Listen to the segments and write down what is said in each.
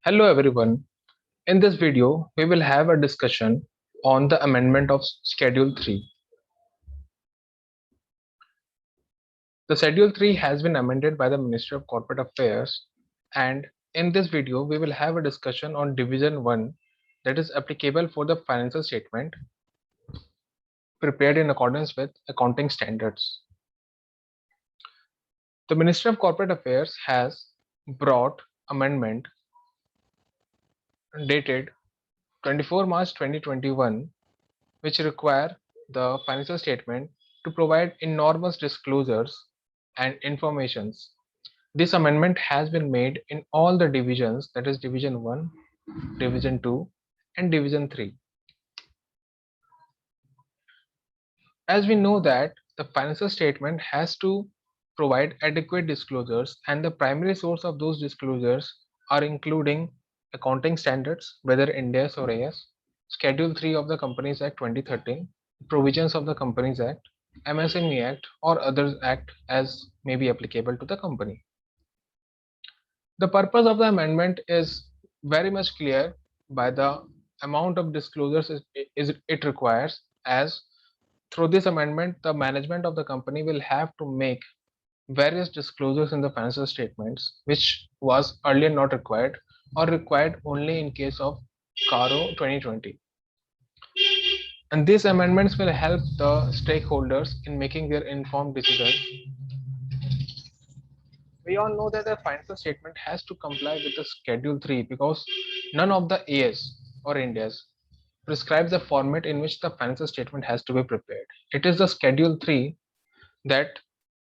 Hello everyone. In this video, we will have a discussion on the amendment of Schedule 3. The Schedule 3 has been amended by the Ministry of Corporate Affairs, and in this video, we will have a discussion on Division 1 that is applicable for the financial statement prepared in accordance with accounting standards. The Ministry of Corporate Affairs has brought amendment dated 24 March 2021 which require the financial statement to provide enormous disclosures and informations. This amendment has been made in all the divisions, that is Division 1, Division 2, and Division 3. As we know that the financial statement has to provide adequate disclosures, and the primary source of those disclosures are including accounting standards, whether Ind AS or AS, Schedule 3 of the Companies Act 2013, provisions of the Companies Act, MSME Act, or other act as may be applicable to the company. The purpose of the amendment is very much clear by the amount of disclosures it requires, as through this amendment, the management of the company will have to make various disclosures in the financial statements, which was earlier not required or required only in case of CARO 2020. And these amendments will help the stakeholders in making their informed decisions. We all know that the financial statement has to comply with the Schedule 3 because none of the AS or Ind AS prescribes the format in which the financial statement has to be prepared. It is the Schedule 3 that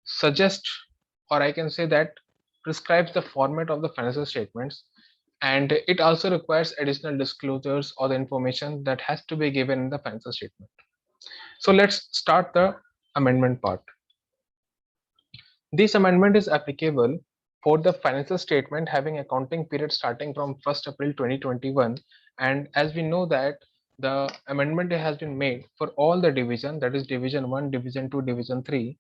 suggests, or I can say that prescribes the format of the financial statements, and it also requires additional disclosures or the information that has to be given in the financial statement. So let's start the amendment part. This amendment is applicable for the financial statement having accounting period starting from 1st April 2021, and as we know that the amendment has been made for all the division, that is Division 1, Division 2, Division 3.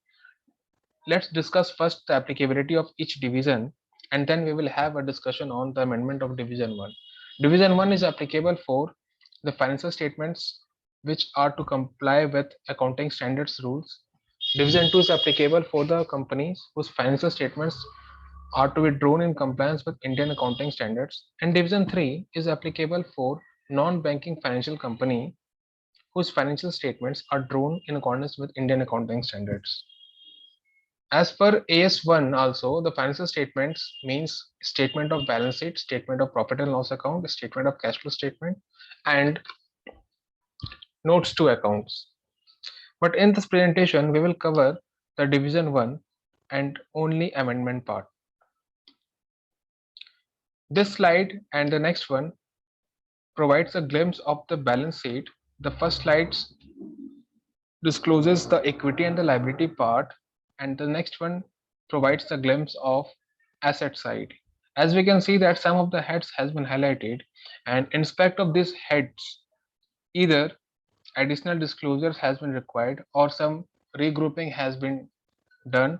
Let's discuss first the applicability of each division, and then we will have a discussion on the amendment of Division 1. Division 1 is applicable for the financial statements which are to comply with accounting standards rules. Division 2 is applicable for the companies whose financial statements are to be drawn in compliance with Indian accounting standards, and Division 3 is applicable for non-banking financial company whose financial statements are drawn in accordance with Indian accounting standards. As per AS1 also, the financial statements means statement of balance sheet, statement of profit and loss account, statement of cash flow statement, and notes to accounts. But in this presentation, we will cover the Division 1 and only amendment part. This slide and the next one provides a glimpse of the balance sheet. The first slide discloses the equity and the liability part, and the next one provides a glimpse of asset side. As we can see that some of the heads has been highlighted, and in respect of these heads, either additional disclosures has been required or some regrouping has been done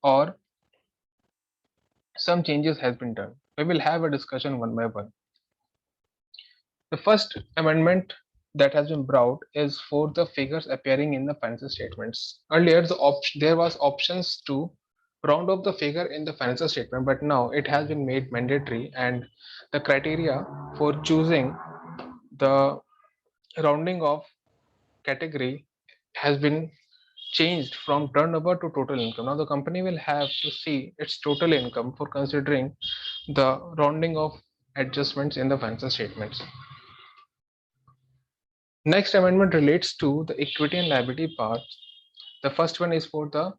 or some changes has been done. We will have a discussion one by one. The first amendment that has been brought is for the figures appearing in the financial statements. Earlier, there was options to round off the figure in the financial statement, but now it has been made mandatory, and the criteria for choosing the rounding of category has been changed from turnover to total income. Now the company will have to see its total income for considering the rounding of adjustments in the financial statements. Next amendment relates to the equity and liability part. The first one is for the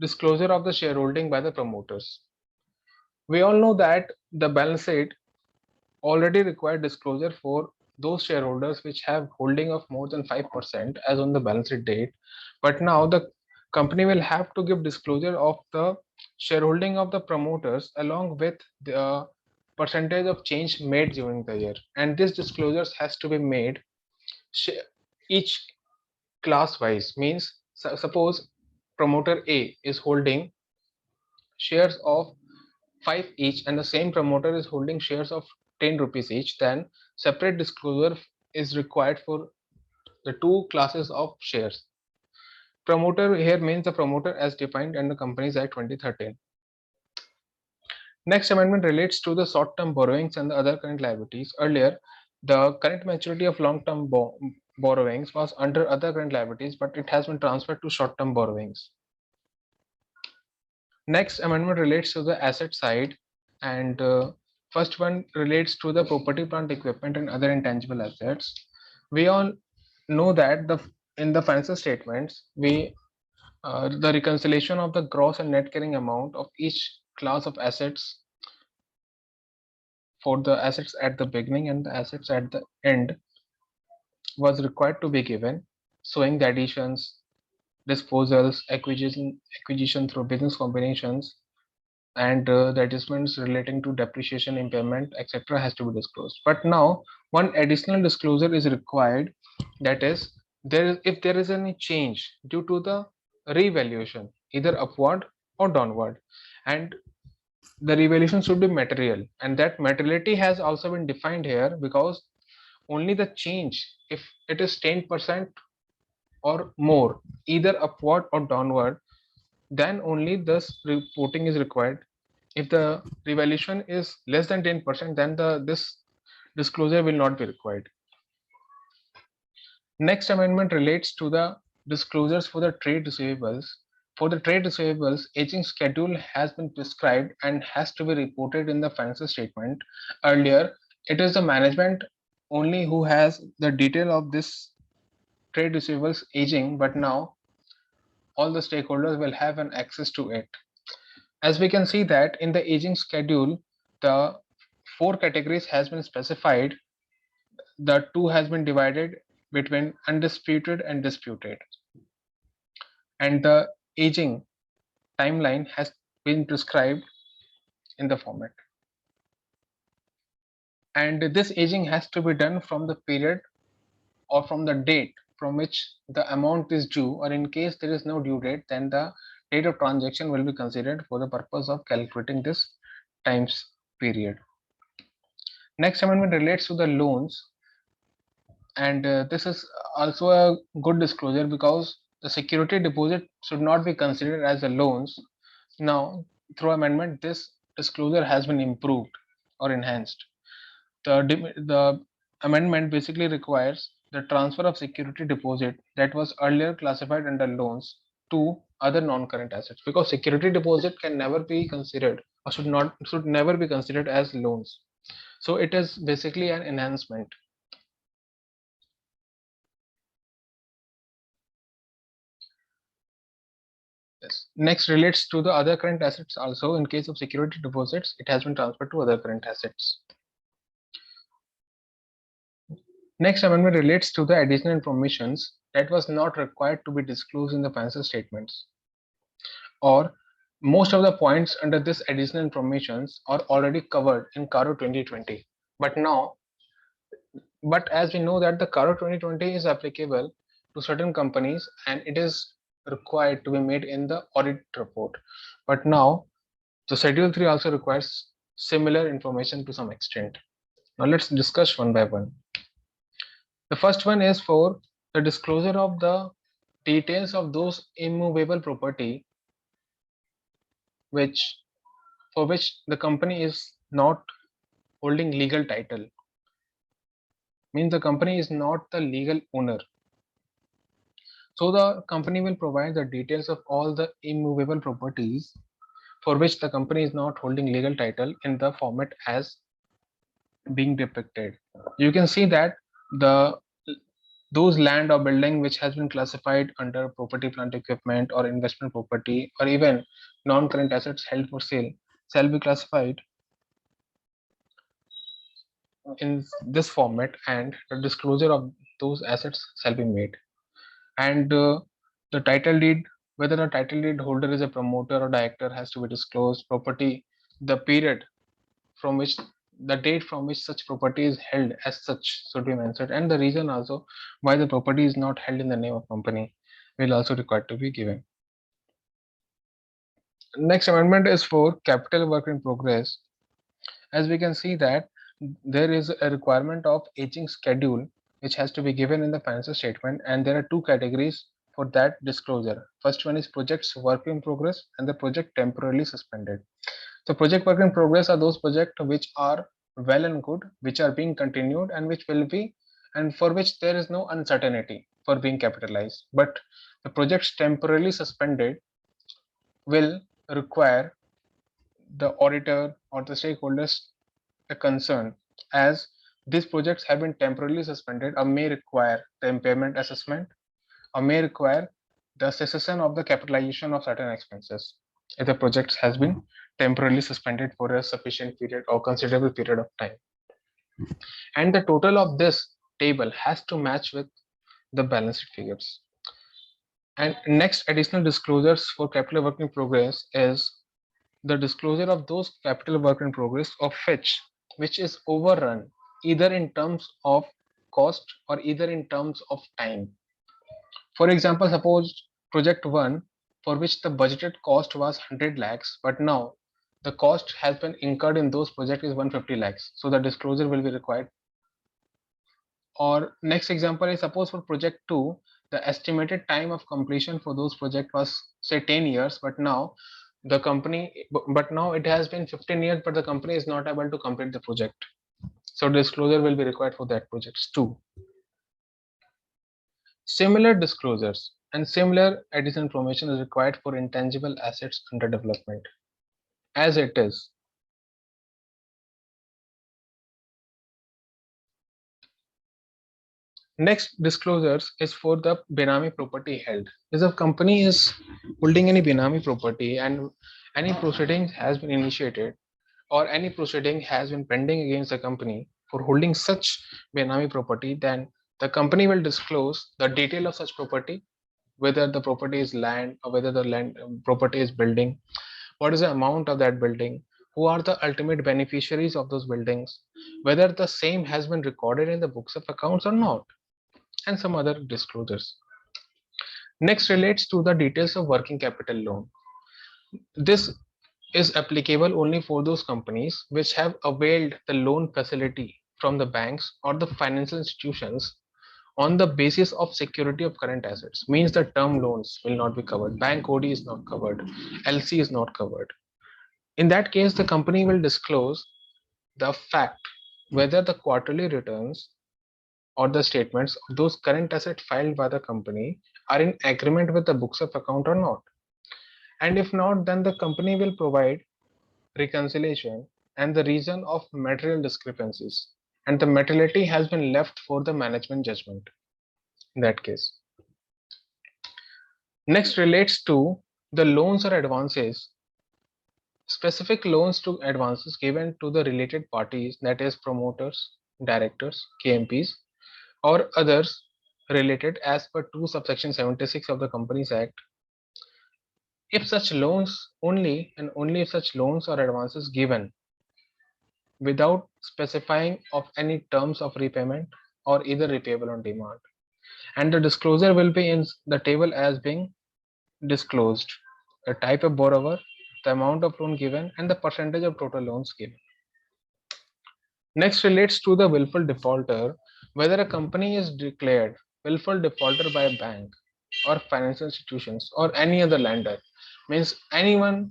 disclosure of the shareholding by the promoters. We all know that the balance sheet already required disclosure for those shareholders which have holding of more than 5% as on the balance sheet date, but now the company will have to give disclosure of the shareholding of the promoters along with the percentage of change made during the year, and this disclosures has to be made each class wise. Means suppose promoter A is holding shares of 5 each and the same promoter is holding shares of 10 rupees each, then separate disclosure is required for the two classes of shares. Promoter here means the promoter as defined under Companies Act 2013. Next amendment relates to the short-term borrowings and the other current liabilities. Earlier, the current maturity of long-term borrowings was under other current liabilities, but it has been transferred to short-term borrowings. Next amendment relates to the asset side, and first one relates to the property, plant, equipment, and other intangible assets. We all know that in the financial statements, the reconciliation of the gross and net carrying amount of each class of assets for the assets at the beginning and the assets at the end was required to be given, showing the additions, disposals, acquisition through business combinations, and the adjustments relating to depreciation, impairment, etc. has to be disclosed. But now one additional disclosure is required, that is, if there is any change due to the revaluation, either upward or downward, and the revaluation should be material, and that materiality has also been defined here, because only the change, if it is 10% or more, either upward or downward, then only this reporting is required. If the revaluation is less than 10%, then this disclosure will not be required. Next amendment relates to the disclosures for the trade receivables. For the trade receivables, aging schedule has been prescribed and has to be reported in the financial statement. Earlier, it is the management only who has the detail of this trade receivables aging, but now all the stakeholders will have an access to it. As we can see that in the aging schedule, the 4 categories has been specified. The 2 has been divided between undisputed and disputed, and the aging timeline has been prescribed in the format. And this aging has to be done from the period or from the date from which the amount is due, or in case there is no due date, then the date of transaction will be considered for the purpose of calculating this times period. Next amendment relates to the loans, and this is also a good disclosure, because the security deposit should not be considered as a loans. Now, through amendment, this disclosure has been improved or enhanced. The amendment basically requires the transfer of security deposit that was earlier classified under loans to other non-current assets, because security deposit can never be considered, or should never be considered as loans. So it is basically an enhancement. Yes. Next relates to the other current assets also. In case of security deposits, it has been transferred to other current assets. Next amendment relates to the additional informations that was not required to be disclosed in the financial statements, or most of the points under this additional informations are already covered in CARO 2020. But as we know that the CARO 2020 is applicable to certain companies and it is required to be made in the audit report. But now the Schedule 3 also requires similar information to some extent. Now let's discuss one by one. The first one is for the disclosure of the details of those immovable property for which the company is not holding legal title. Means the company is not the legal owner. So the company will provide the details of all the immovable properties for which the company is not holding legal title in the format as being depicted. You can see that those land or building which has been classified under property, plant, equipment, or investment property, or even non-current assets held for sale shall be classified in this format, and the disclosure of those assets shall be made. And the title deed, whether the title deed holder is a promoter or director, has to be disclosed. Property, the period from which, the date from which such property is held as such should be mentioned, and the reason also why the property is not held in the name of company will also required to be given. Next amendment is for capital work in progress. As we can see that there is a requirement of aging schedule which has to be given in the financial statement, and there are two categories for that disclosure. First one is projects work in progress and the project temporarily suspended. So project work in progress are those projects which are well and good, which are being continued and which will be, and for which there is no uncertainty for being capitalized. But the projects temporarily suspended will require the auditor or the stakeholders a concern, as these projects have been temporarily suspended or may require the impairment assessment or may require the cessation of the capitalization of certain expenses if the project has been temporarily suspended for a sufficient period or considerable period of time. And the total of this table has to match with the balance sheet figures. And next additional disclosures for capital work in progress is the disclosure of those capital work in progress of which is overrun either in terms of cost or either in terms of time. For example, suppose project 1 for which the budgeted cost was 100 lakhs, but now the cost has been incurred in those projects is 150 lakhs. So the disclosure will be required. Or next example is suppose for project 2, the estimated time of completion for those project was say 10 years, but now it has been 15 years, but the company is not able to complete the project. So disclosure will be required for that projects too. Similar disclosures and similar additional information is required for intangible assets under development, as it is. Next disclosures is for the Benami property held. If a company is holding any Benami property and any proceeding has been initiated or any proceeding has been pending against the company for holding such Benami property, then the company will disclose the detail of such property, whether the property is land or whether the land property is building, what is the amount of that building, who are the ultimate beneficiaries of those buildings, whether the same has been recorded in the books of accounts or not, and some other disclosures. Next relates to the details of working capital loan. This is applicable only for those companies which have availed the loan facility from the banks or the financial institutions on the basis of security of current assets. Means the term loans will not be covered, bank OD is not covered, LC is not covered. In that case, the company will disclose the fact whether the quarterly returns or the statements of those current assets filed by the company are in agreement with the books of account or not. And if not, then the company will provide reconciliation and the reason of material discrepancies. And the materiality has been left for the management judgment in that case. Next relates to the loans or advances. Specific loans to advances given to the related parties, that is promoters, directors, KMPs, or others related as per 2 subsection 76 of the Companies Act. If such loans only and only if such loans or advances given without specifying of any terms of repayment or either repayable on demand, and the disclosure will be in the table as being disclosed: the type of borrower, the amount of loan given, and the percentage of total loans given. Next relates to the willful defaulter. Whether a company is declared willful defaulter by a bank or financial institutions or any other lender, means anyone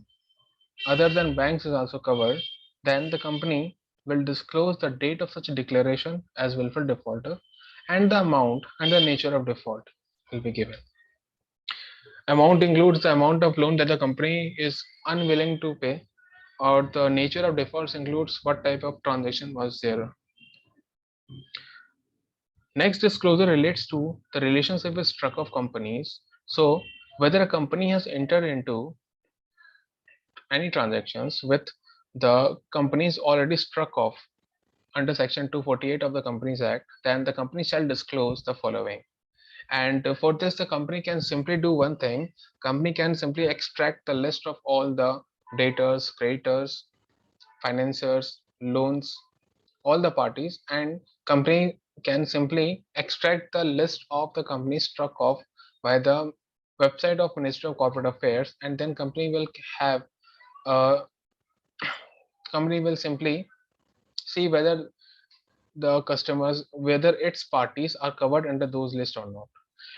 other than banks is also covered, then the company will disclose the date of such declaration as willful defaulter, and the amount and the nature of default will be given. Amount includes the amount of loan that the company is unwilling to pay, or the nature of defaults includes what type of transaction was there. Next disclosure relates to the relationship with struck off companies. So whether a company has entered into any transactions with the companies already struck off under section 248 of the Companies Act, then the company shall disclose the following. And for this, the company can simply do one thing. Company can simply extract the list of all the debtors, creditors, financiers, loans, all the parties, and company can simply extract the list of the companies struck off by the website of Ministry of Corporate Affairs, and then company will have company will simply see whether the customers whether its parties are covered under those lists or not.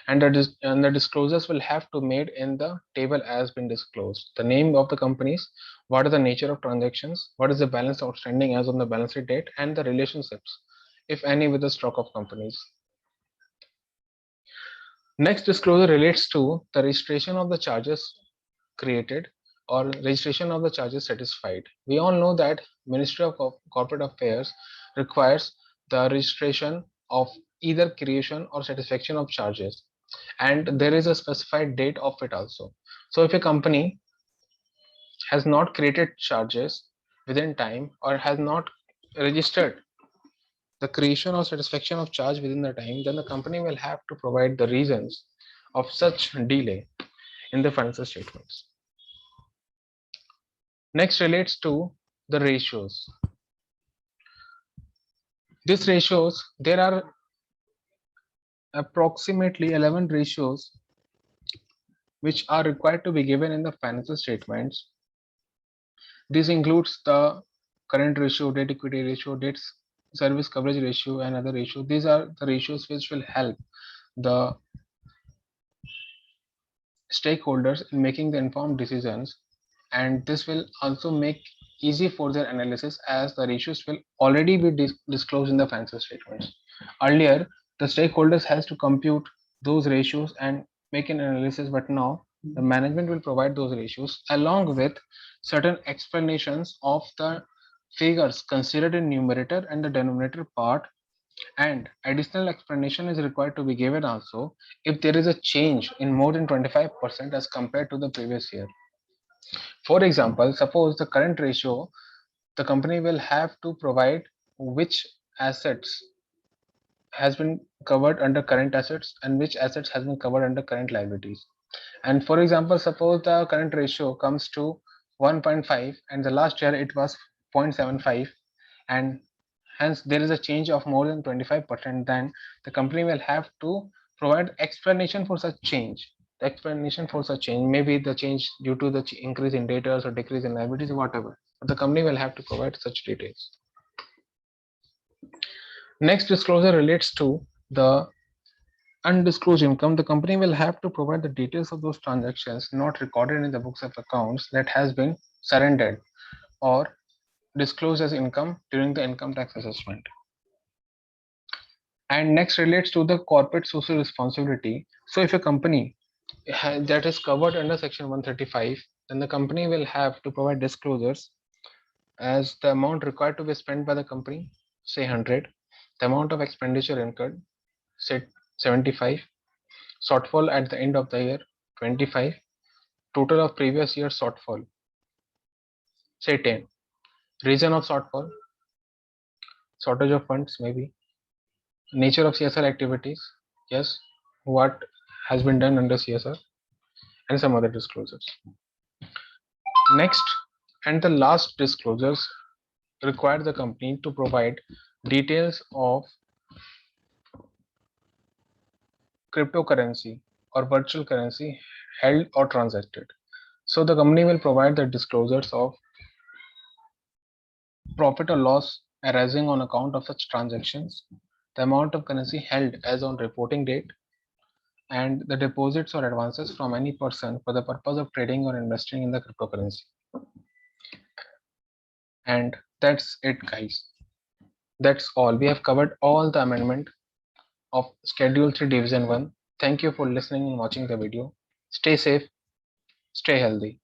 And the disclosures will have to made in the table as been disclosed. The name of the companies, what is the nature of transactions, what is the balance outstanding as on the balance sheet date, and the relationships, if any, with the stock of companies. Next disclosure relates to the registration of the charges created or registration of the charges satisfied. We all know that Ministry of Corporate Affairs requires the registration of either creation or satisfaction of charges, and there is a specified date of it also. So if a company has not created charges within time or has not registered the creation or satisfaction of charge within the time, then the company will have to provide the reasons of such delay in the financial statements. Next relates to the ratios. These ratios, there are approximately 11 ratios which are required to be given in the financial statements. This includes the current ratio, debt equity ratio, debt service coverage ratio, and other ratios. These are the ratios which will help the stakeholders in making the informed decisions, and this will also make easy for their analysis as the ratios will already be disclosed in the financial statements. Earlier, the stakeholders has to compute those ratios and make an analysis, but now the management will provide those ratios along with certain explanations of the figures considered in numerator and the denominator part, and additional explanation is required to be given also if there is a change in more than 25% as compared to the previous year. For example, suppose the current ratio, the company will have to provide which assets has been covered under current assets and which assets has been covered under current liabilities. And for example, suppose the current ratio comes to 1.5 and the last year it was 0.75, and hence there is a change of more than 25%, then the company will have to provide explanation for such change. The explanation for such change may be the change due to the increase in debtors or decrease in liabilities or whatever, but the company will have to provide such details. Next disclosure relates to the undisclosed income. The company will have to provide the details of those transactions not recorded in the books of accounts that has been surrendered or disclosed as income during the income tax assessment. And next relates to the corporate social responsibility. So if a company that is covered under section 135, then the company will have to provide disclosures as the amount required to be spent by the company, say 100, the amount of expenditure incurred, say 75, shortfall at the end of the year 25, total of previous year shortfall, say 10, reason of shortfall, shortage of funds, maybe nature of CSR activities, yes, what has been done under CSR, and some other disclosures. Next and the last disclosures require the company to provide details of cryptocurrency or virtual currency held or transacted. So the company will provide the disclosures of profit or loss arising on account of such transactions, the amount of currency held as on reporting date, and the deposits or advances from any person for the purpose of trading or investing in the cryptocurrency. And that's it, guys. That's all. We have covered all the amendment of Schedule 3 Division 1. Thank you for listening and watching the video. Stay safe, stay healthy.